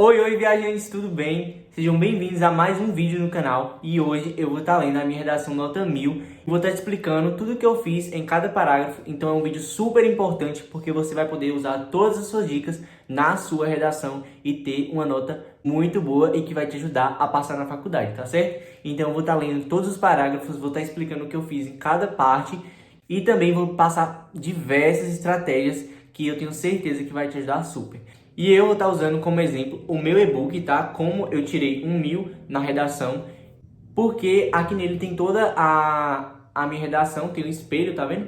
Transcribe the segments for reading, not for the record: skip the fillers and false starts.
Oi, viajantes, tudo bem? Sejam bem-vindos a mais um vídeo no canal e hoje eu vou estar lendo a minha redação nota 1000 e vou estar te explicando tudo que eu fiz em cada parágrafo. Então é um vídeo super importante porque você vai poder usar todas as suas dicas na sua redação e ter uma nota muito boa e que vai te ajudar a passar na faculdade, tá certo? Então eu vou estar lendo todos os parágrafos, vou estar explicando o que eu fiz em cada parte e também vou passar diversas estratégias que eu tenho certeza que vai te ajudar super. E eu vou estar usando como exemplo o meu e-book, tá? Como eu tirei 1000 na redação, porque aqui nele tem toda a minha redação, tem um espelho, tá vendo?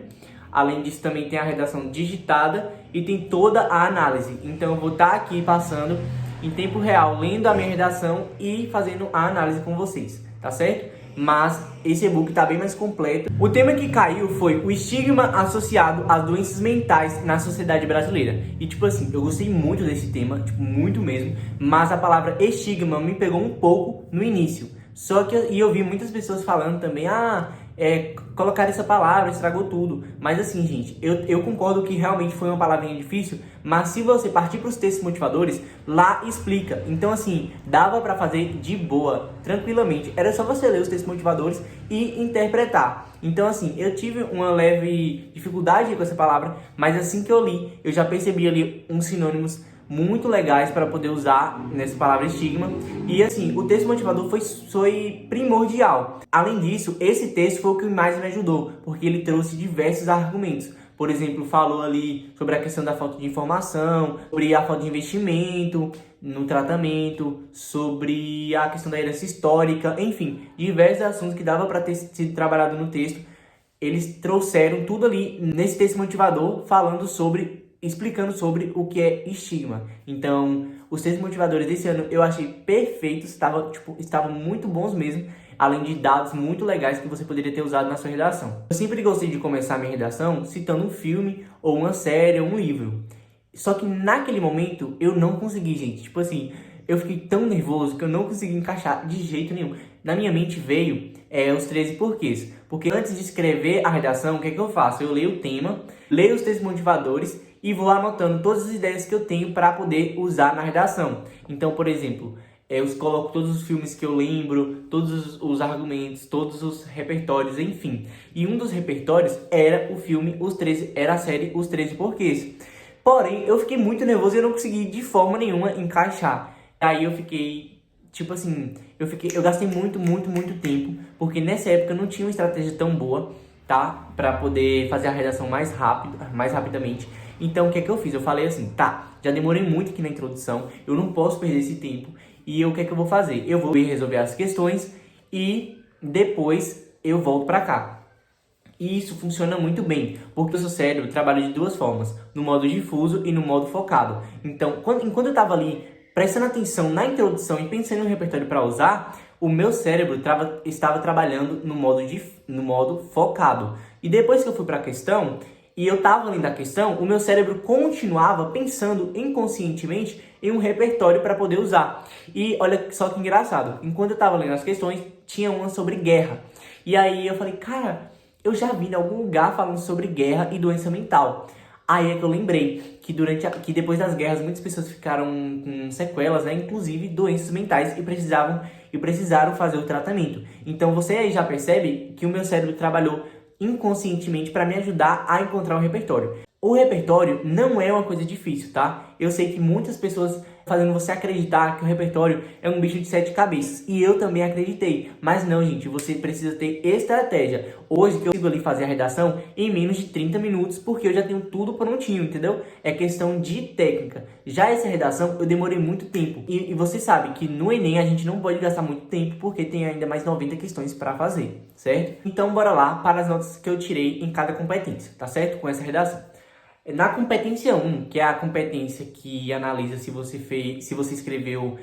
Além disso também tem a redação digitada e tem toda a análise. Então eu vou estar aqui passando em tempo real, lendo a minha redação e fazendo a análise com vocês, tá certo? Mas esse e-book está bem mais completo. O tema que caiu foi o estigma associado às doenças mentais na sociedade brasileira. E tipo assim, eu gostei muito desse tema, tipo, muito mesmo, mas a palavra estigma me pegou um pouco no início. Só que eu vi muitas pessoas falando também, colocar essa palavra estragou tudo. Mas assim, gente, eu concordo que realmente foi uma palavrinha difícil, mas se você partir para os textos motivadores, lá explica. Então assim, dava para fazer de boa, tranquilamente. Era só você ler os textos motivadores e interpretar. Então assim, eu tive uma leve dificuldade com essa palavra, mas assim que eu li, eu já percebi ali uns sinônimos muito legais para poder usar nessa palavra estigma. E assim, o texto motivador foi primordial. Além disso, esse texto foi o que mais me ajudou, porque ele trouxe diversos argumentos. Por exemplo, falou ali sobre a questão da falta de informação, sobre a falta de investimento no tratamento, sobre a questão da herança histórica, enfim, diversos assuntos que dava para ter sido trabalhado no texto. Eles trouxeram tudo ali nesse texto motivador, explicando sobre o que é estigma. Então, os textos motivadores desse ano eu achei perfeitos, estavam muito bons mesmo, além de dados muito legais que você poderia ter usado na sua redação. Eu sempre gostei de começar a minha redação citando um filme, ou uma série, ou um livro. Só que naquele momento eu não consegui, gente. Tipo assim, eu fiquei tão nervoso que eu não consegui encaixar de jeito nenhum. Na minha mente veio os 13 porquês. Porque antes de escrever a redação, o que é que eu faço? Eu leio o tema, leio os textos motivadores e vou anotando todas as ideias que eu tenho para poder usar na redação. Então, por exemplo, eu coloco todos os filmes que eu lembro, todos os argumentos, todos os repertórios, enfim. E um dos repertórios era o filme era a série Os 13 Porquês. Porém, eu fiquei muito nervoso e eu não consegui de forma nenhuma encaixar. Aí eu fiquei, tipo assim, eu gastei muito tempo, porque nessa época eu não tinha uma estratégia tão boa, tá? Pra poder fazer a redação mais rapidamente. Então, o que é que eu fiz? Eu falei assim, tá, já demorei muito aqui na introdução, eu não posso perder esse tempo. E o que é que eu vou fazer? Eu vou resolver as questões e depois eu volto pra cá. E isso funciona muito bem, porque o seu cérebro trabalha de duas formas, no modo difuso e no modo focado. Então, enquanto eu estava ali prestando atenção na introdução e pensando no repertório para usar, o meu cérebro estava trabalhando no modo focado. E depois que eu fui para a questão, e eu estava lendo a questão, o meu cérebro continuava pensando inconscientemente em um repertório para poder usar. E olha só que engraçado, enquanto eu estava lendo as questões, tinha uma sobre guerra. E aí eu falei, cara, eu já vi em algum lugar falando sobre guerra e doença mental. Aí é que eu lembrei que depois das guerras muitas pessoas ficaram com sequelas, né? Inclusive doenças mentais e precisaram fazer o tratamento. Então você aí já percebe que o meu cérebro trabalhou inconscientemente para me ajudar a encontrar um repertório. O repertório não é uma coisa difícil, tá? Eu sei que muitas pessoas fazendo você acreditar que o repertório é um bicho de 7 cabeças. E eu também acreditei. Mas não, gente, você precisa ter estratégia. Hoje que eu consigo ali fazer a redação em menos de 30 minutos, porque eu já tenho tudo prontinho, entendeu? É questão de técnica. Já essa redação, eu demorei muito tempo. E você sabe que no Enem a gente não pode gastar muito tempo, porque tem ainda mais 90 questões para fazer, certo? Então, bora lá para as notas que eu tirei em cada competência, tá certo? Com essa redação. Na competência 1, que é a competência que analisa se você escreveu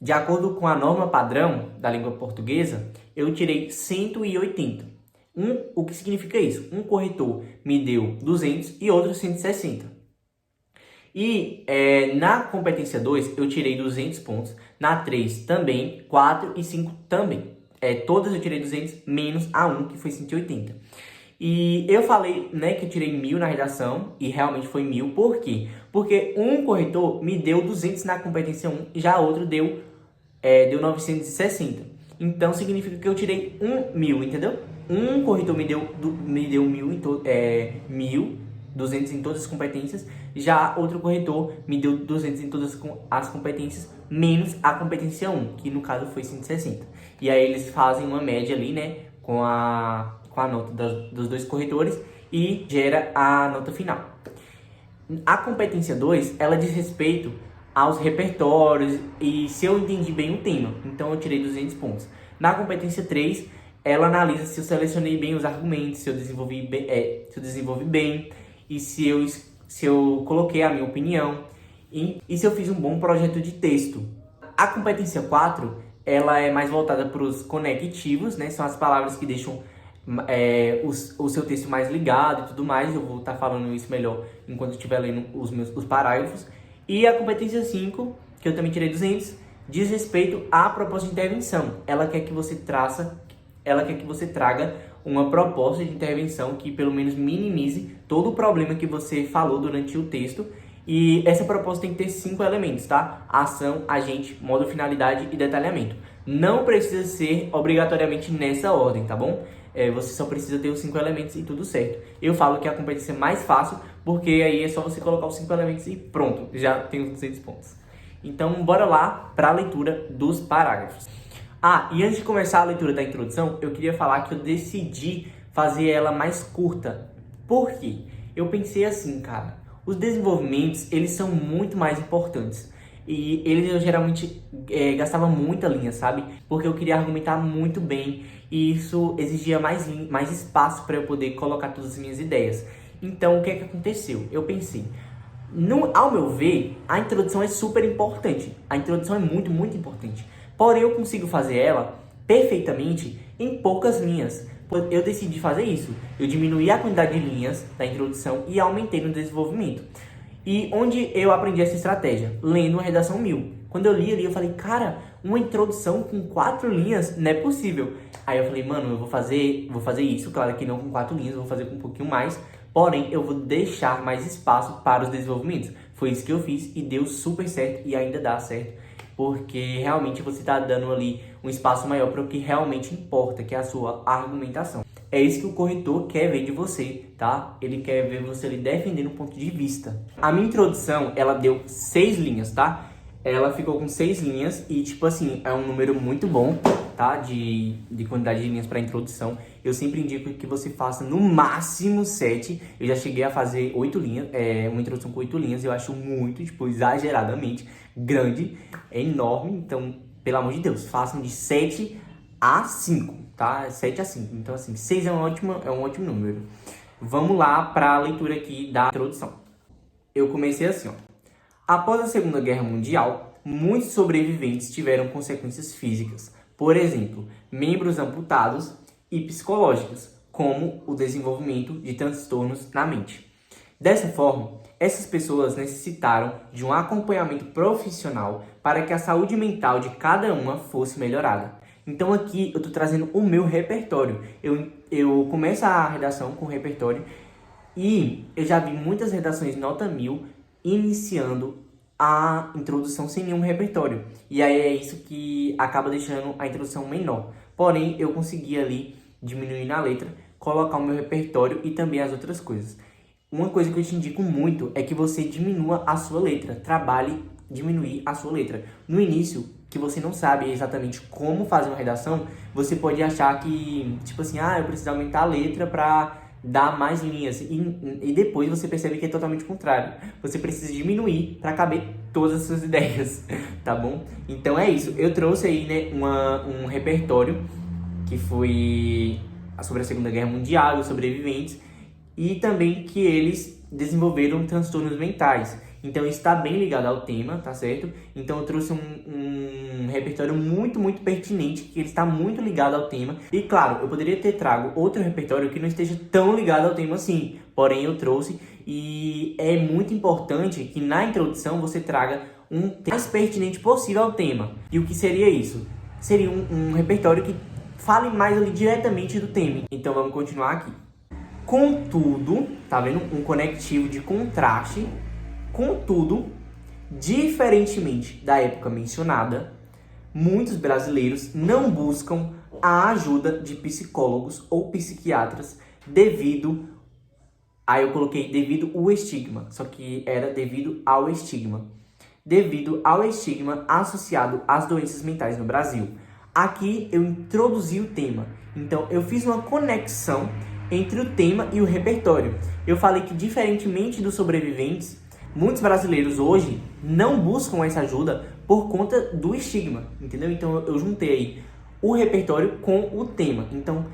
de acordo com a norma padrão da língua portuguesa, eu tirei 180. O que significa isso? Um corretor me deu 200 e outro 160. E na competência 2, eu tirei 200 pontos. Na 3 também, 4 e 5 também. Todas eu tirei 200, menos a 1, que foi 180. E eu falei, né, que eu tirei 1000 na redação, e realmente foi 1000. Por quê? Porque um corretor me deu 200 na competência 1, já outro deu 960. Então, significa que eu tirei 1000, entendeu? Um corretor me deu 1000 1.200 em todas as competências, já outro corretor me deu 200 em todas as competências, menos a competência 1, que no caso foi 160. E aí eles fazem uma média ali, né, com a nota dos dois corretores e gera a nota final. A competência 2, ela diz respeito aos repertórios e se eu entendi bem o tema, então eu tirei 200 pontos. Na competência 3, ela analisa se eu selecionei bem os argumentos, se eu desenvolvi bem e se eu coloquei a minha opinião e se eu fiz um bom projeto de texto. A competência 4, ela é mais voltada para os conectivos, né? São as palavras que deixam o seu texto mais ligado e tudo mais. Eu vou estar falando isso melhor enquanto eu estiver lendo os parágrafos. E a competência 5, que eu também tirei 200, diz respeito à proposta de intervenção. Ela quer que você traga uma proposta de intervenção que pelo menos minimize todo o problema que você falou durante o texto. E essa proposta tem que ter 5 elementos, tá? Ação, agente, modo, finalidade e detalhamento. Não precisa ser obrigatoriamente nessa ordem, tá bom? Você só precisa ter os 5 elementos e tudo certo. Eu falo que a competência é mais fácil, porque aí é só você colocar os 5 elementos e pronto, já tem os 200 pontos. Então, bora lá para a leitura dos parágrafos. E antes de começar a leitura da introdução, eu queria falar que eu decidi fazer ela mais curta. Por quê? Eu pensei assim, cara, os desenvolvimentos, eles são muito mais importantes. E eu geralmente gastava muita linha, sabe? Porque eu queria argumentar muito bem e isso exigia mais espaço para eu poder colocar todas as minhas ideias. Então, o que é que aconteceu? Eu pensei, ao meu ver, a introdução é super importante. A introdução é muito, muito importante. Porém, eu consigo fazer ela perfeitamente em poucas linhas. Eu decidi fazer isso. Eu diminuí a quantidade de linhas da introdução e aumentei no desenvolvimento. E onde eu aprendi essa estratégia? Lendo uma redação 1000. Quando eu li ali, eu falei, cara, uma introdução com 4 linhas não é possível. Aí eu falei, mano, eu vou fazer isso. Claro que não com 4 linhas, eu vou fazer com um pouquinho mais. Porém, eu vou deixar mais espaço para os desenvolvimentos. Foi isso que eu fiz e deu super certo e ainda dá certo. Porque realmente você está dando ali um espaço maior para o que realmente importa, que é a sua argumentação. É isso que o corretor quer ver de você, tá? Ele quer ver você ali defendendo um ponto de vista. A minha introdução, ela deu 6 linhas, tá? Ela ficou com 6 linhas e, tipo assim, é um número muito bom, tá? De quantidade de linhas para introdução. Eu sempre indico que você faça no máximo 7. Eu já cheguei a fazer 8 linhas, uma introdução com 8 linhas. Eu acho muito, tipo, exageradamente grande, é enorme. Então, pelo amor de Deus, façam de 7 a 5, tá? 7 a 5. Então, assim, 6 é um ótimo número. Vamos lá para a leitura aqui da introdução. Eu comecei assim, ó. Após a Segunda Guerra Mundial, muitos sobreviventes tiveram consequências físicas, por exemplo, membros amputados e psicológicas, como o desenvolvimento de transtornos na mente. Dessa forma, essas pessoas necessitaram de um acompanhamento profissional para que a saúde mental de cada uma fosse melhorada. Então aqui eu estou trazendo o meu repertório. Eu começo a redação com o repertório e eu já vi muitas redações nota 1000 iniciando a introdução sem nenhum repertório. E aí é isso que acaba deixando a introdução menor. Porém, eu consegui ali diminuir na letra, colocar o meu repertório e também as outras coisas. Uma coisa que eu te indico muito é que você diminua a sua letra. Trabalhe diminuir a sua letra. No início, que você não sabe exatamente como fazer uma redação, você pode achar que, tipo assim, eu preciso aumentar a letra para dar mais linhas. E depois você percebe que é totalmente o contrário. Você precisa diminuir para caber todas as suas ideias, tá bom? Então é isso. Eu trouxe aí, né, um repertório que foi sobre a Segunda Guerra Mundial, os sobreviventes, e também que eles desenvolveram transtornos mentais. Então isso está bem ligado ao tema, tá certo? Então eu trouxe um repertório muito, muito pertinente, que ele está muito ligado ao tema. E claro, eu poderia ter trago outro repertório que não esteja tão ligado ao tema assim. Porém eu trouxe e é muito importante que na introdução você traga um tema mais pertinente possível ao tema. E o que seria isso? Seria um repertório que fale mais ali diretamente do tema. Então vamos continuar aqui. Contudo, tá vendo? Um conectivo de contraste. Contudo, diferentemente da época mencionada, muitos brasileiros não buscam a ajuda de psicólogos ou psiquiatras devido... Aí eu coloquei devido ao estigma, só que era devido ao estigma. Devido ao estigma associado às doenças mentais no Brasil. Aqui eu introduzi o tema, então eu fiz uma conexão entre o tema e o repertório. Eu falei que, diferentemente dos sobreviventes, muitos brasileiros hoje não buscam essa ajuda por conta do estigma, entendeu? Então eu juntei aí o repertório com o tema. Então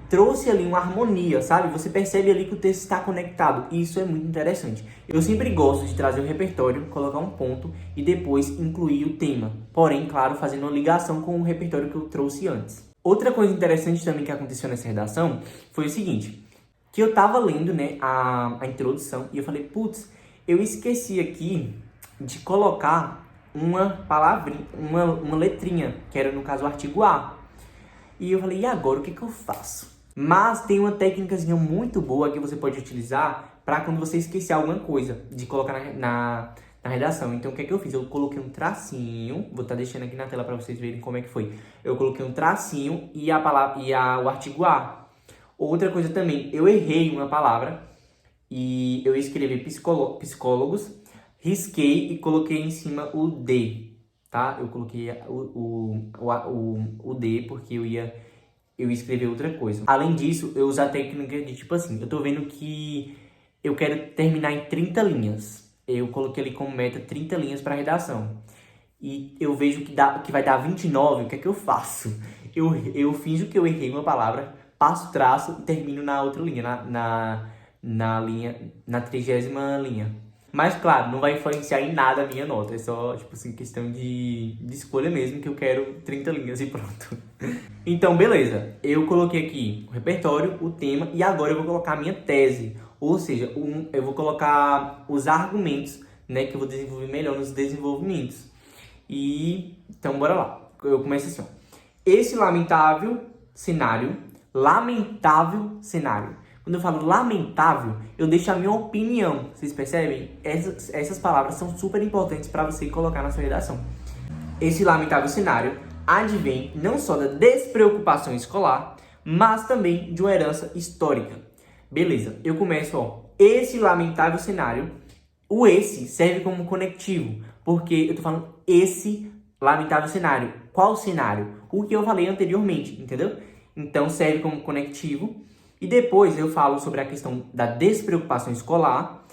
trouxe ali uma harmonia, sabe? Você percebe ali que o texto está conectado. E isso é muito interessante. Eu sempre gosto de trazer o repertório, colocar um ponto e depois incluir o tema. Porém, claro, fazendo uma ligação com o repertório que eu trouxe antes. Outra coisa interessante também que aconteceu nessa redação foi o seguinte. Que eu tava lendo, né, a introdução e eu falei, putz, eu esqueci aqui de colocar uma palavrinha, uma letrinha, que era no caso o artigo A. E eu falei, e agora o que eu faço? Mas tem uma técnicazinha muito boa que você pode utilizar para quando você esquecer alguma coisa, de colocar na redação. Então, o que é que eu fiz? Eu coloquei um tracinho, vou estar deixando aqui na tela para vocês verem como é que foi. Eu coloquei um tracinho e o artigo A. Outra coisa também, eu errei uma palavra e eu escrevi psicólogos, risquei e coloquei em cima o D, tá? Eu coloquei o D porque eu ia escrever outra coisa. Além disso, eu uso a técnica de tipo assim, eu tô vendo que eu quero terminar em 30 linhas. Eu coloquei ali como meta 30 linhas para redação. E eu vejo que vai dar 29, o que é que eu faço? Eu finjo que eu errei uma palavra, passo o traço e termino na outra linha, na 30ª linha. Mas, claro, não vai influenciar em nada a minha nota. É só, tipo assim, questão de escolha mesmo, que eu quero 30 linhas e pronto. Então, beleza. Eu coloquei aqui o repertório, o tema, e agora eu vou colocar a minha tese. Ou seja, eu vou colocar os argumentos, né, que eu vou desenvolver melhor nos desenvolvimentos. Então, bora lá. Eu começo assim, ó. Esse lamentável cenário. Quando eu falo lamentável, eu deixo a minha opinião. Vocês percebem? Essas palavras são super importantes para você colocar na sua redação. Esse lamentável cenário advém não só da despreocupação escolar, mas também de uma herança histórica. Beleza, eu começo, ó. Esse lamentável cenário, o esse serve como conectivo, porque eu tô falando esse lamentável cenário. Qual cenário? O que eu falei anteriormente, entendeu? Então serve como conectivo. E depois eu falo sobre a questão da despreocupação escolar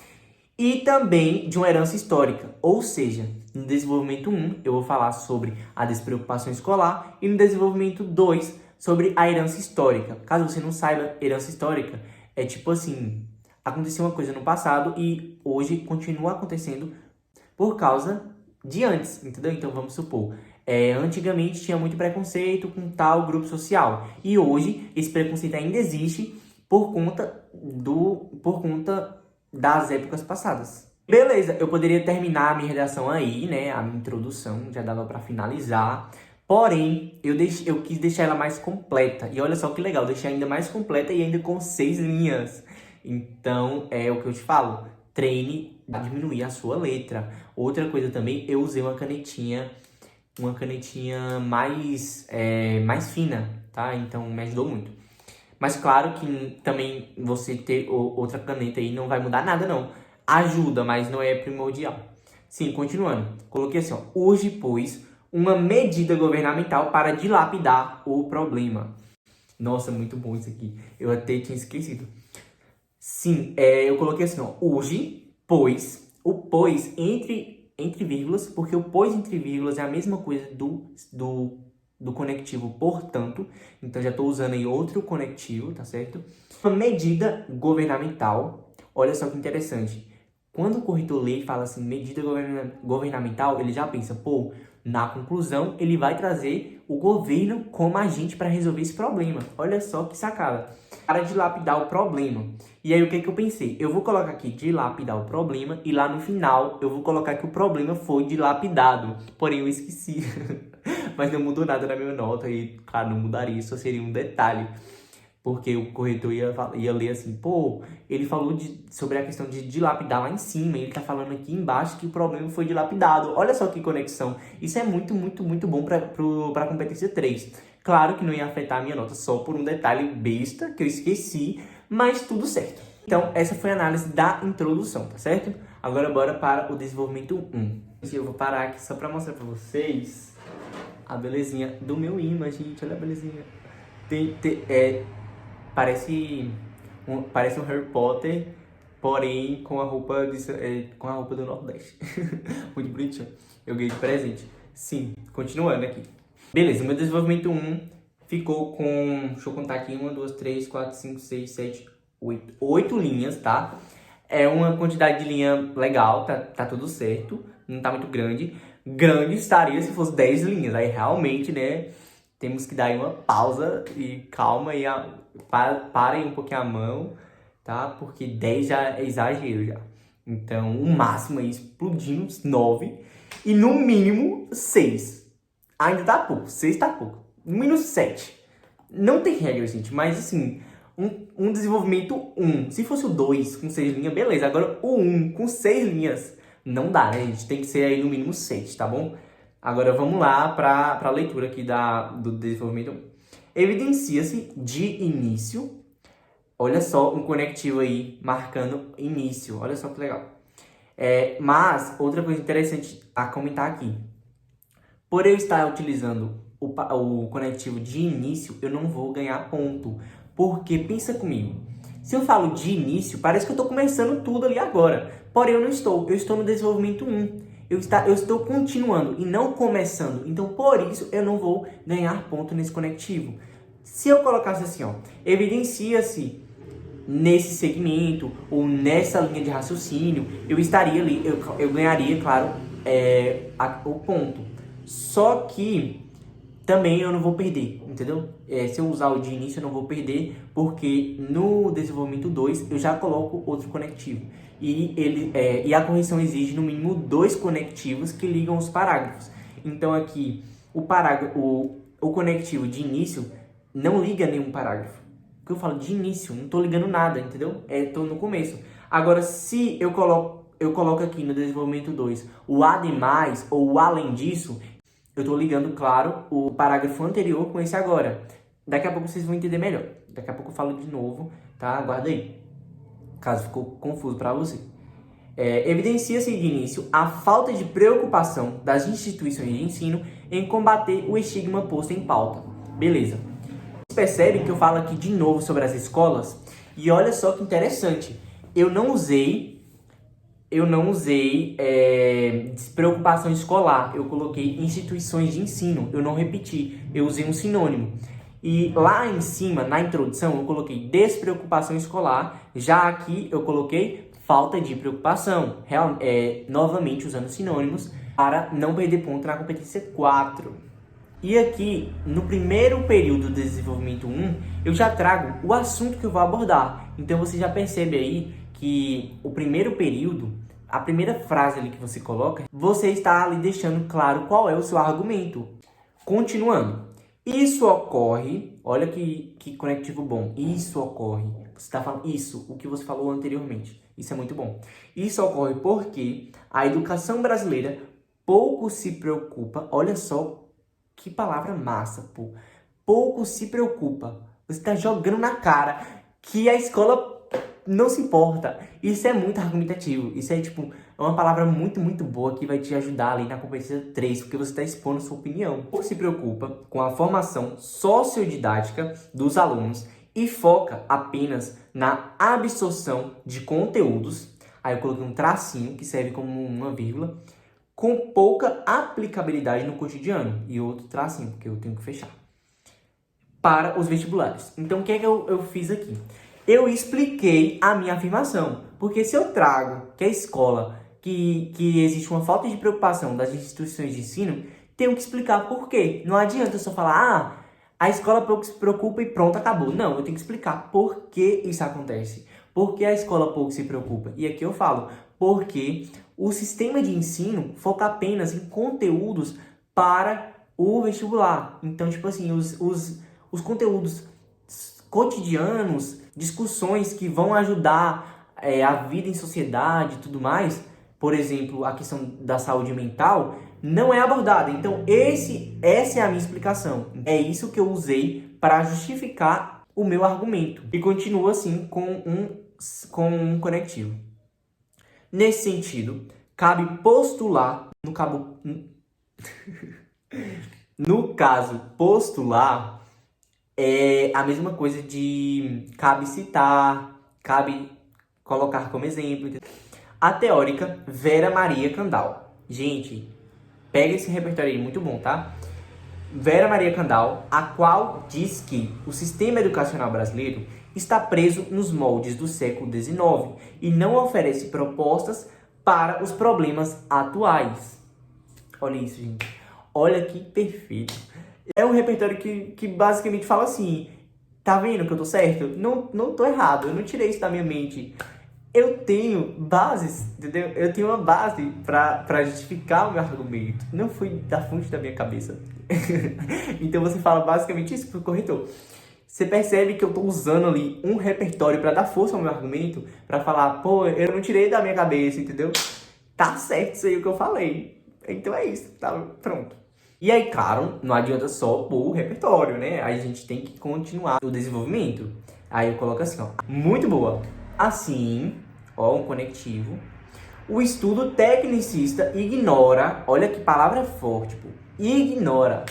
e também de uma herança histórica. Ou seja, no desenvolvimento 1 eu vou falar sobre a despreocupação escolar e no desenvolvimento 2 sobre a herança histórica. Caso você não saiba, herança histórica é tipo assim, aconteceu uma coisa no passado e hoje continua acontecendo por causa de antes, entendeu? Então vamos supor, antigamente tinha muito preconceito com tal grupo social e hoje esse preconceito ainda existe por conta das épocas passadas. Beleza, eu poderia terminar a minha redação aí, né? A minha introdução já dava para finalizar. Porém, eu quis deixar ela mais completa. E olha só que legal, deixei ainda mais completa e ainda com 6 linhas. Então, é o que eu te falo. Treine a diminuir a sua letra. Outra coisa também, eu usei uma canetinha mais fina, tá? Então, me ajudou muito. Mas claro que também você ter outra caneta aí não vai mudar nada, não. Ajuda, mas não é primordial. Sim, continuando. Coloquei assim, ó. Urge, pois, uma medida governamental para dilapidar o problema. Nossa, muito bom isso aqui. Eu até tinha esquecido. Sim, eu coloquei assim, ó. Urge, pois, o pois entre vírgulas, porque o pois entre vírgulas é a mesma coisa do conectivo, portanto. Então, já estou usando aí outro conectivo, tá certo? Uma medida governamental. Olha só que interessante. Quando o corretor lê e fala assim, medida governamental, ele já pensa, pô, na conclusão, ele vai trazer o governo como agente para resolver esse problema. Olha só que sacada. Para dilapidar o problema. E aí, o que eu pensei? Eu vou colocar aqui dilapidar o problema e lá no final eu vou colocar que o problema foi dilapidado. Porém, eu esqueci. Mas não mudou nada na minha nota e, claro, não mudaria, só seria um detalhe. Porque o corretor ia ler assim, pô, ele falou sobre a questão de dilapidar lá em cima, e ele tá falando aqui embaixo que o problema foi dilapidado. Olha só que conexão. Isso é muito, muito, muito bom pra competência 3. Claro que não ia afetar a minha nota só por um detalhe besta que eu esqueci, mas tudo certo. Então, essa foi a análise da introdução, tá certo? Agora bora para o desenvolvimento 1. Eu vou parar aqui só pra mostrar pra vocês a belezinha do meu imã, gente. Olha a belezinha. Parece um Harry Potter, porém com a roupa, com a roupa do Nordeste. Muito bonitinho. Eu ganhei de presente. Sim, continuando aqui. Beleza, meu desenvolvimento 1 ficou com... Deixa eu contar aqui. 1, 2, 3, 4, 5, 6, 7, 8. 8 linhas, tá? É uma quantidade de linha legal, tá tudo certo. Não tá muito grande. Grande estaria se fosse 10 linhas. Aí realmente, né... Temos que dar aí uma pausa e calma e parem um pouquinho a mão, tá? Porque 10 já é exagero já. Então, o máximo aí explodindo 9 e no mínimo 6. Ainda tá pouco, 6 tá pouco. No mínimo 7. Não tem regra, gente, mas assim, um desenvolvimento 1. Se fosse o 2 com 6 linhas, beleza. Agora o 1 com 6 linhas, não dá, né, gente? Tem que ser aí no mínimo 7, tá bom? Agora vamos lá para a leitura aqui do desenvolvimento 1. Evidencia-se de início, olha só um conectivo aí marcando início, olha só que legal. Mas outra coisa interessante a comentar aqui, por eu estar utilizando o conectivo de início, eu não vou ganhar ponto, porque pensa comigo, se eu falo de início, parece que eu estou começando tudo ali agora, porém eu não estou, eu estou no desenvolvimento 1. Eu estou continuando e não começando. Então, por isso, eu não vou ganhar ponto nesse conectivo. Se eu colocasse assim, ó, evidencia-se nesse segmento ou nessa linha de raciocínio, eu estaria ali, eu ganharia, claro, o ponto. Só que também eu não vou perder, entendeu? Se eu usar o de início, eu não vou perder, porque no desenvolvimento 2 eu já coloco outro conectivo. E a correção exige no mínimo 2 conectivos que ligam os parágrafos. Então aqui, o conectivo de início não liga nenhum parágrafo. Porque eu falo de início, não estou ligando nada, entendeu? Estou no começo. Agora, se eu coloco aqui no desenvolvimento 2 o ademais ou o além disso, eu estou ligando, claro, o parágrafo anterior com esse agora. Daqui a pouco vocês vão entender melhor. Daqui a pouco eu falo de novo, tá? Aguarda aí, caso ficou confuso para você. Evidencia-se de início a falta de preocupação das instituições de ensino em combater o estigma posto em pauta. Beleza. Vocês percebem que eu falo aqui de novo sobre as escolas? E olha só que interessante. Eu não usei despreocupação escolar. Eu coloquei instituições de ensino. Eu não repeti. Eu usei um sinônimo. E lá em cima, na introdução, eu coloquei despreocupação escolar. Já aqui, eu coloquei falta de preocupação. Novamente, usando sinônimos para não perder ponto na competência 4. E aqui, no primeiro período do desenvolvimento 1, eu já trago o assunto que eu vou abordar. Então, você já percebe aí que o primeiro período, a primeira frase ali que você coloca, você está ali deixando claro qual é o seu argumento. Continuando. Isso ocorre, olha que conectivo bom, isso ocorre, você está falando isso, o que você falou anteriormente, isso é muito bom. Isso ocorre porque a educação brasileira pouco se preocupa, olha só que palavra massa, pô, pouco se preocupa, você está jogando na cara que a escola não se importa. Isso é muito argumentativo. Isso é uma palavra muito, muito boa que vai te ajudar ali na competência 3, porque você está expondo sua opinião. Ou se preocupa com a formação sociodidática dos alunos e foca apenas na absorção de conteúdos. Aí eu coloquei um tracinho que serve como uma vírgula, com pouca aplicabilidade no cotidiano. E outro tracinho, porque eu tenho que fechar. Para os vestibulares. Então, o que é que eu fiz aqui? Eu expliquei a minha afirmação. Porque se eu trago que a escola, que existe uma falta de preocupação das instituições de ensino, tenho que explicar por quê. Não adianta eu só falar, a escola pouco se preocupa e pronto, acabou. Não, eu tenho que explicar por que isso acontece. Por que a escola pouco se preocupa? E aqui eu falo, porque o sistema de ensino foca apenas em conteúdos para o vestibular. Então, os conteúdos cotidianos, discussões que vão ajudar a vida em sociedade e tudo mais, por exemplo, a questão da saúde mental, não é abordada. Então, essa é a minha explicação. É isso que eu usei para justificar o meu argumento. E continua assim com um conectivo. Nesse sentido, cabe postular, no caso, postular é a mesma coisa de cabe citar, cabe colocar como exemplo. A teórica Vera Maria Candal. Gente, pega esse repertório aí, muito bom, tá? Vera Maria Candal, a qual diz que o sistema educacional brasileiro está preso nos moldes do século XIX e não oferece propostas para os problemas atuais. Olha isso, gente. Olha que perfeito. É um repertório que basicamente fala assim, tá vendo que eu tô certo? Não tô errado, eu não tirei isso da minha mente. Eu tenho bases, entendeu? Eu tenho uma base pra justificar o meu argumento. Não foi da fonte da minha cabeça. Então você fala basicamente isso pro corretor. Você percebe que eu tô usando ali um repertório pra dar força ao meu argumento, pra falar, pô, eu não tirei da minha cabeça, entendeu? Tá certo isso aí o que eu falei. Então é isso, tá pronto. E aí, claro, não adianta só pôr o repertório, né? A gente tem que continuar o desenvolvimento. Aí eu coloco assim, ó. Muito boa. Assim, ó, um conectivo. O estudo tecnicista ignora, olha que palavra forte, pô. Ignora.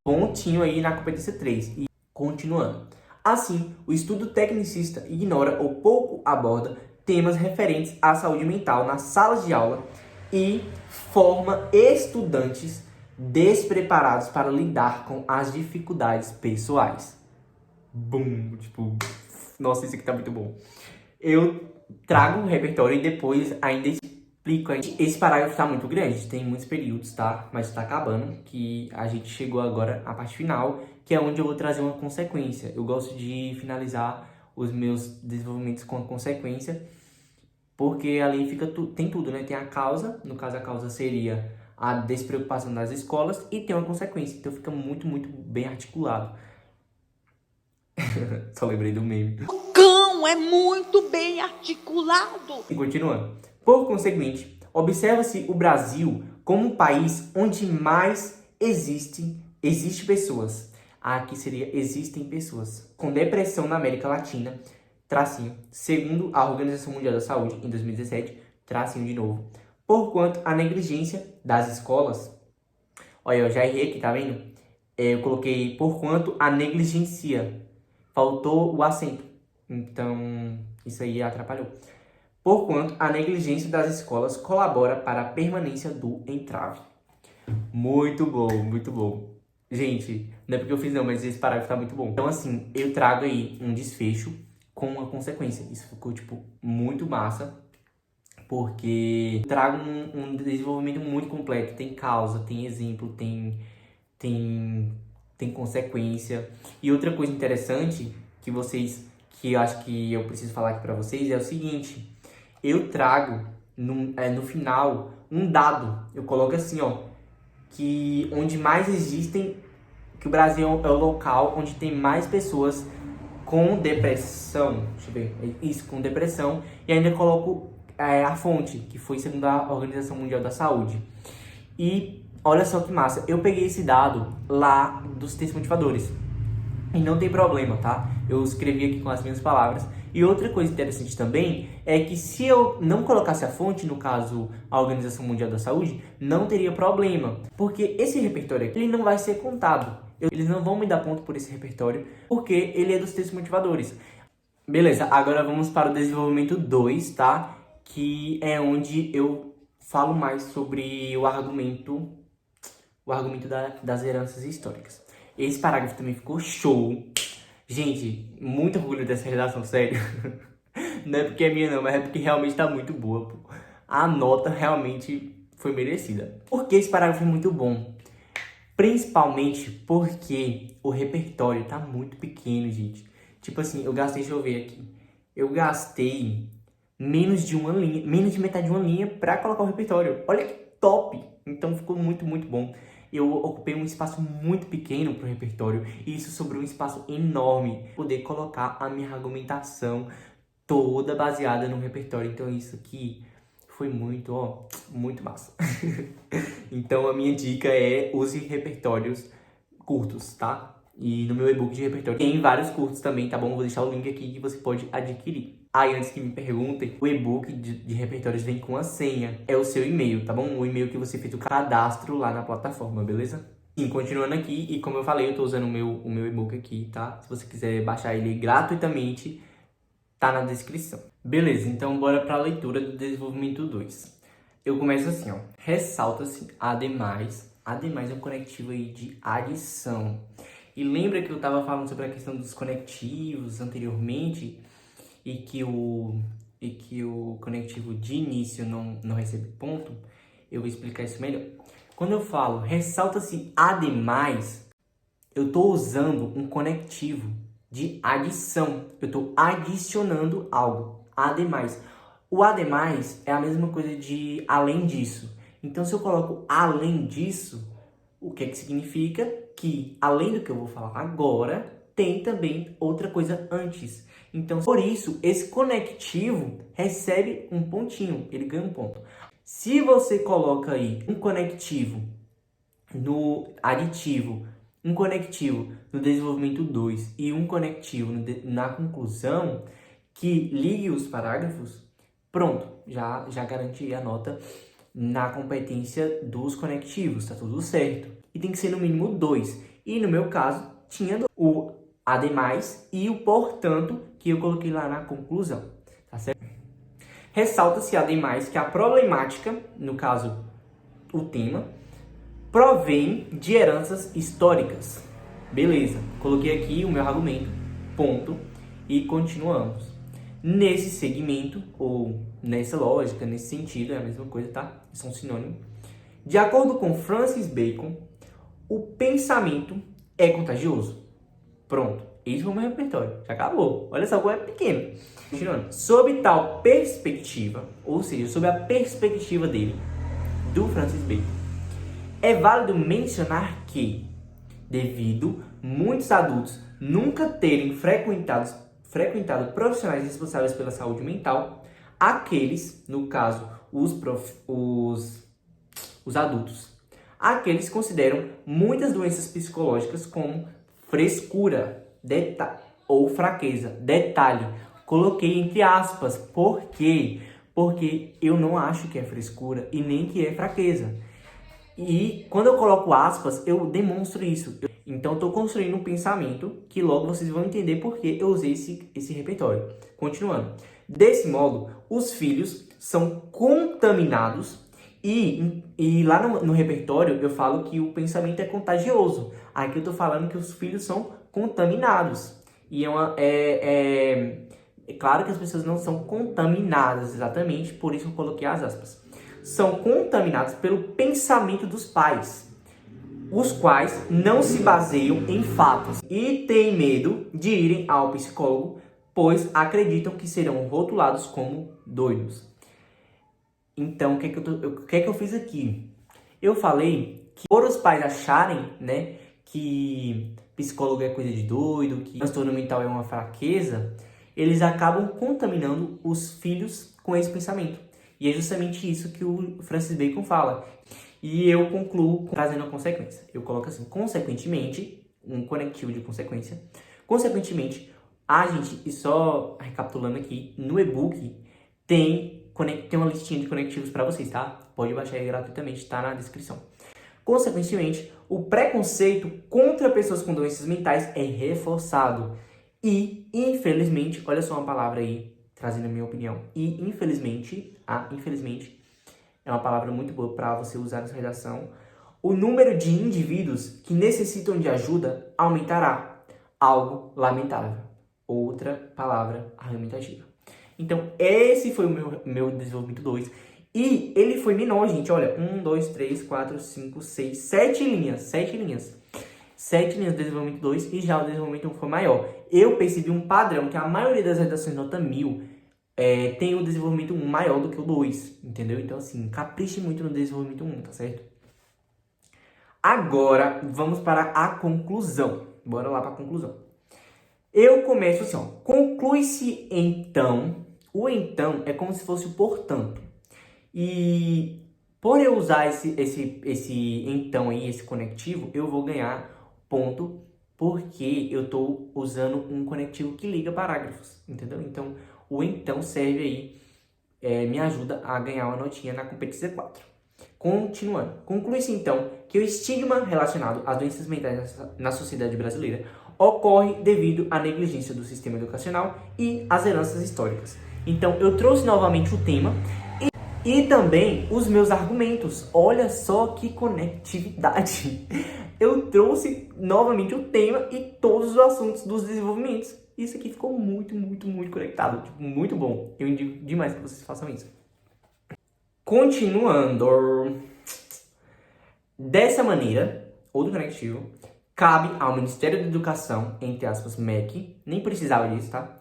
Pontinho aí na competência 3. E continuando. Assim, o estudo tecnicista ignora ou pouco aborda temas referentes à saúde mental nas salas de aula e forma estudantes despreparados para lidar com as dificuldades pessoais. Bum, tipo, nossa, isso aqui tá muito bom. Eu trago o repertório e depois ainda explico. Esse parágrafo tá muito grande, tem muitos períodos, tá? Mas tá acabando, que a gente chegou agora à parte final, que é onde eu vou trazer uma consequência. Eu gosto de finalizar os meus desenvolvimentos com a consequência, porque ali fica tem tudo, né? Tem a causa, no caso a causa seria a despreocupação das escolas, e tem uma consequência, então fica muito, muito bem articulado. Só lembrei do meme. O cão é muito bem articulado. E continuando. Por conseguinte, observa-se o Brasil como um país onde mais existe pessoas. Aqui seria existem pessoas com depressão na América Latina, tracinho, segundo a Organização Mundial da Saúde, em 2017, tracinho de novo. Porquanto a negligência das escolas, olha, eu já errei aqui, tá vendo? Eu coloquei porquanto a negligência, faltou o acento, então isso aí atrapalhou. Porquanto a negligência das escolas colabora para a permanência do entrave. Muito bom, muito bom. Gente, não é porque eu fiz não, mas esse parágrafo tá muito bom. Então assim, eu trago aí um desfecho com uma consequência. Isso ficou, tipo, muito massa, porque trago um desenvolvimento muito completo. Tem causa, tem exemplo, tem consequência. E outra coisa interessante que eu acho que eu preciso falar aqui pra vocês é o seguinte. Eu trago no final um dado. Eu coloco assim, ó, que onde mais existem, que o Brasil é o local onde tem mais pessoas com depressão. Deixa eu ver, isso, com depressão. E ainda coloco a fonte, que foi segundo a Organização Mundial da Saúde. E olha só que massa, eu peguei esse dado lá dos textos motivadores. E não tem problema, tá? Eu escrevi aqui com as minhas palavras. E outra coisa interessante também é que se eu não colocasse a fonte, no caso a Organização Mundial da Saúde, não teria problema. Porque esse repertório aqui, ele não vai ser contado. Eles não vão me dar ponto por esse repertório, porque ele é dos textos motivadores. Beleza, agora vamos para o desenvolvimento 2, tá? Que é onde eu falo mais sobre o argumento das heranças históricas. Esse parágrafo também ficou show. Gente, muito orgulho dessa redação, sério. Não é porque é minha não, mas é porque realmente tá muito boa, pô. A nota realmente foi merecida. Por que esse parágrafo é muito bom? Principalmente porque o repertório tá muito pequeno, gente. Tipo assim, deixa eu ver aqui. Eu gastei menos de metade de uma linha pra colocar o repertório. Olha que top! Então ficou muito, muito bom. eu ocupei um espaço muito pequeno para o repertório e isso sobrou um espaço enorme. Poder colocar a minha argumentação toda baseada no repertório. Então isso aqui foi muito massa. Então a minha dica é use repertórios curtos, tá? E no meu e-book de repertório tem vários cursos também, tá bom? Vou deixar o link aqui que você pode adquirir. Antes que me perguntem, o e-book de repertórios vem com a senha. É o seu e-mail, tá bom? O e-mail que você fez o cadastro lá na plataforma, beleza? Sim, continuando aqui, e como eu falei, eu tô usando o meu e-book aqui, tá? Se você quiser baixar ele gratuitamente, tá na descrição. Beleza, então bora pra leitura do desenvolvimento 2. Eu começo assim, ó. Ressalta-se ademais. Ademais é um conectivo aí de adição. E lembra que eu tava falando sobre a questão dos conectivos anteriormente e que o conectivo de início não recebe ponto? Eu vou explicar isso melhor. Quando eu falo ressalta-se ademais, eu tô usando um conectivo de adição. Eu estou adicionando algo. Ademais. O ademais é a mesma coisa de além disso. Então, se eu coloco além disso, o que é que significa? Que, além do que eu vou falar agora, tem também outra coisa antes. Então, por isso, esse conectivo recebe um pontinho. Ele ganha um ponto. Se você coloca aí um conectivo no aditivo, um conectivo no desenvolvimento 2 e um conectivo na conclusão que ligue os parágrafos, pronto, já garanti a nota na competência dos conectivos, tá tudo certo. E tem que ser no mínimo 2. E no meu caso, tinha o ademais e o portanto que eu coloquei lá na conclusão, tá certo? Ressalta-se ademais que a problemática, no caso, o tema, provém de heranças históricas. Beleza, coloquei aqui o meu argumento, ponto, e continuamos. Nesse segmento, ou nessa lógica, nesse sentido, é a mesma coisa, tá? São sinônimos. De acordo com Francis Bacon, o pensamento é contagioso. Pronto, esse foi o meu repertório, já acabou. Olha só como é pequeno. Continuando. Sob tal perspectiva, ou seja, sob a perspectiva dele, do Francis Bacon, é válido mencionar que, devido muitos adultos nunca terem frequentado profissionais responsáveis pela saúde mental, aqueles, no caso, os adultos, aqueles consideram muitas doenças psicológicas como frescura ou fraqueza. Detalhe, coloquei entre aspas, por quê? Porque eu não acho que é frescura e nem que é fraqueza. E quando eu coloco aspas, eu demonstro isso. Então, estou construindo um pensamento que logo vocês vão entender por que eu usei esse repertório. Continuando. Desse modo, os filhos são contaminados e lá no repertório eu falo que o pensamento é contagioso. Aqui eu estou falando que os filhos são contaminados. E é claro que as pessoas não são contaminadas exatamente, por isso eu coloquei as aspas. São contaminados pelo pensamento dos pais, os quais não se baseiam em fatos e têm medo de irem ao psicólogo, pois acreditam que serão rotulados como doidos. Então, o que eu fiz aqui? Eu falei que por os pais acharem, né, que psicólogo é coisa de doido, que transtorno mental é uma fraqueza, eles acabam contaminando os filhos com esse pensamento. E é justamente isso que o Francis Bacon fala. E eu concluo trazendo a consequência. Eu coloco assim, consequentemente, um conectivo de consequência. Consequentemente, a gente, e só recapitulando aqui, no e-book tem uma listinha de conectivos para vocês, tá? Pode baixar aí gratuitamente, tá na descrição. Consequentemente, o preconceito contra pessoas com doenças mentais é reforçado. E, infelizmente, olha só uma palavra aí, trazendo a minha opinião. E, infelizmente, é uma palavra muito boa para você usar na sua redação. O número de indivíduos que necessitam de ajuda aumentará. Algo lamentável. Outra palavra argumentativa. Então, esse foi o meu desenvolvimento 2. E ele foi menor, gente. Olha, 1, 2, 3, 4, 5, 6, 7 linhas. 7 linhas. 7 linhas do desenvolvimento 2 e já o desenvolvimento 1 foi maior. Eu percebi um padrão que a maioria das redações nota 1000 tem o desenvolvimento 1 maior do que o 2, entendeu? Então, assim, capriche muito no desenvolvimento 1, tá certo? Agora, vamos para a conclusão. Bora lá para a conclusão. Eu começo assim, ó. Conclui-se então. O então é como se fosse o portanto. E por eu usar esse então aí, esse conectivo, eu vou ganhar ponto porque eu estou usando um conectivo que liga parágrafos, entendeu? Então, o então serve aí, me ajuda a ganhar uma notinha na competência 4. Continuando. Conclui-se então que o estigma relacionado às doenças mentais na sociedade brasileira ocorre devido à negligência do sistema educacional e às heranças históricas. Então, eu trouxe novamente o tema e também os meus argumentos. Olha só que conectividade. Eu trouxe novamente o tema e todos os assuntos dos desenvolvimentos. Isso aqui ficou muito conectado. Tipo, muito bom. Eu indico demais que vocês façam isso. Continuando. Dessa maneira, outro conectivo, cabe ao Ministério da Educação, entre aspas, MEC, nem precisava disso, tá?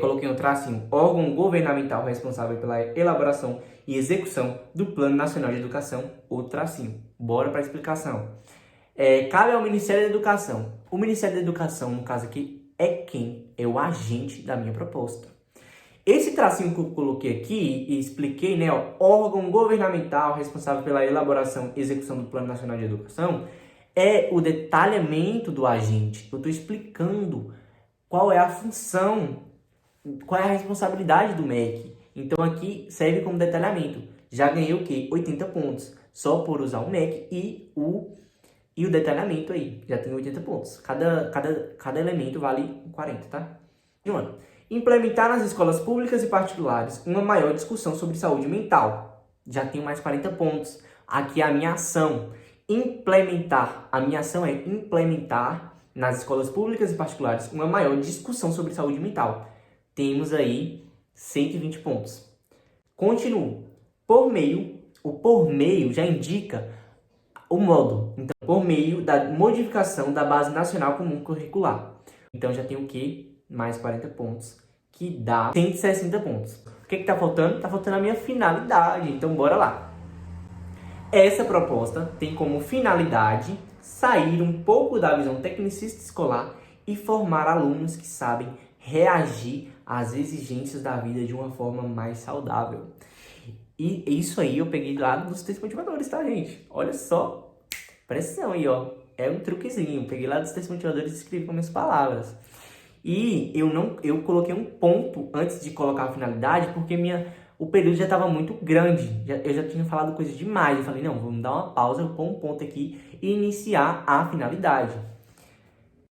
Coloquei um tracinho, órgão governamental responsável pela elaboração e execução do Plano Nacional de Educação, outro tracinho. Bora para a explicação. Cabe ao Ministério da Educação. O Ministério da Educação, no caso aqui, é quem? É o agente da minha proposta. Esse tracinho que eu coloquei aqui e expliquei, né, ó, órgão governamental responsável pela elaboração e execução do Plano Nacional de Educação, é o detalhamento do agente. Eu estou explicando qual é a função, qual é a responsabilidade do MEC. Então aqui serve como detalhamento. Já ganhei o quê? 80 pontos. Só por usar o MEC e o detalhamento aí. Já tenho 80 pontos. Cada elemento vale 40, tá? Implementar nas escolas públicas e particulares uma maior discussão sobre saúde mental. Já tenho mais 40 pontos. Aqui é a minha ação. Implementar. A minha ação é implementar nas escolas públicas e particulares uma maior discussão sobre saúde mental. Temos aí 120 pontos. Continuo. O por meio já indica o modo. Então, por meio da modificação da Base Nacional Comum Curricular. Então, já tenho o quê? Mais 40 pontos, que dá 160 pontos. O que está faltando? Está faltando a minha finalidade. Então, bora lá. Essa proposta tem como finalidade sair um pouco da visão tecnicista escolar e formar alunos que sabem reagir às exigências da vida de uma forma mais saudável. E isso aí eu peguei lá dos textos motivadores, tá, gente? Olha só. Pressão aí, ó. É um truquezinho. Peguei lá dos textos motivadores e escrevi com minhas palavras. E eu coloquei um ponto antes de colocar a finalidade, porque o período já estava muito grande. Eu já tinha falado coisas demais. Eu falei, não, vamos dar uma pausa, vou pôr um ponto aqui e iniciar a finalidade.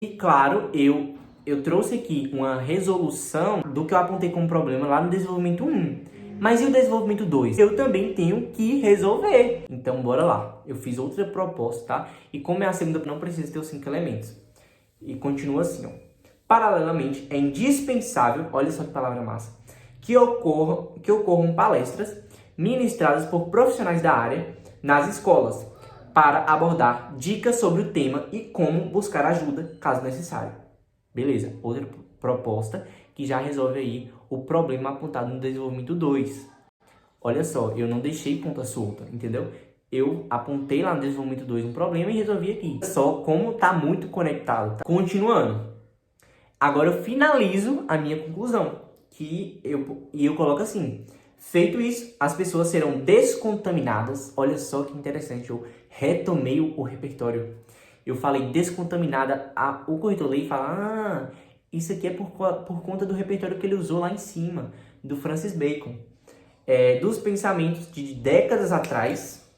E claro, eu trouxe aqui uma resolução do que eu apontei como problema lá no desenvolvimento 1. Mas e o desenvolvimento 2? Eu também tenho que resolver. Então, bora lá. Eu fiz outra proposta, tá? E como é a segunda, não precisa ter os 5 elementos. E continua assim, ó. Paralelamente, é indispensável, olha só que palavra massa, que ocorram palestras ministradas por profissionais da área nas escolas para abordar dicas sobre o tema e como buscar ajuda, caso necessário. Beleza, outra proposta que já resolve aí o problema apontado no desenvolvimento 2. Olha só, eu não deixei ponta solta, entendeu? Eu apontei lá no desenvolvimento 2 um problema e resolvi aqui. Só como tá muito conectado. Tá? Continuando. Agora eu finalizo a minha conclusão, que eu coloco assim. Feito isso, as pessoas serão descontaminadas. Olha só que interessante, eu retomei o repertório. Eu falei descontaminada, o corretor lê e fala, isso aqui é por conta do repertório que ele usou lá em cima, do Francis Bacon. Dos pensamentos de décadas atrás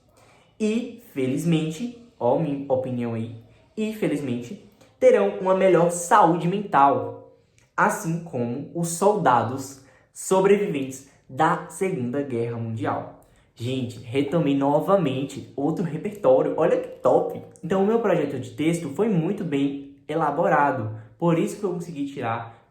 e, felizmente, ó minha opinião aí, e felizmente, terão uma melhor saúde mental, assim como os soldados sobreviventes da Segunda Guerra Mundial. Gente, retomei novamente outro repertório, olha que top! Então o meu projeto de texto foi muito bem elaborado, por isso que eu consegui tirar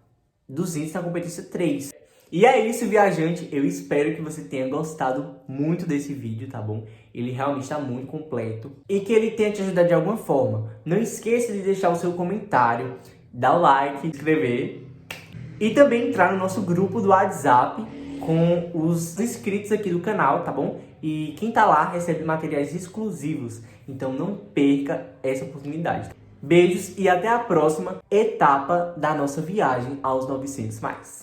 200 na competência 3. E é isso, viajante, eu espero que você tenha gostado muito desse vídeo, tá bom? Ele realmente está muito completo e que ele tenha te ajudado de alguma forma. Não esqueça de deixar o seu comentário, dar o like, se inscrever e também entrar no nosso grupo do WhatsApp com os inscritos aqui do canal, tá bom? E quem tá lá recebe materiais exclusivos, então não perca essa oportunidade. Beijos e até a próxima etapa da nossa viagem aos 900 mais.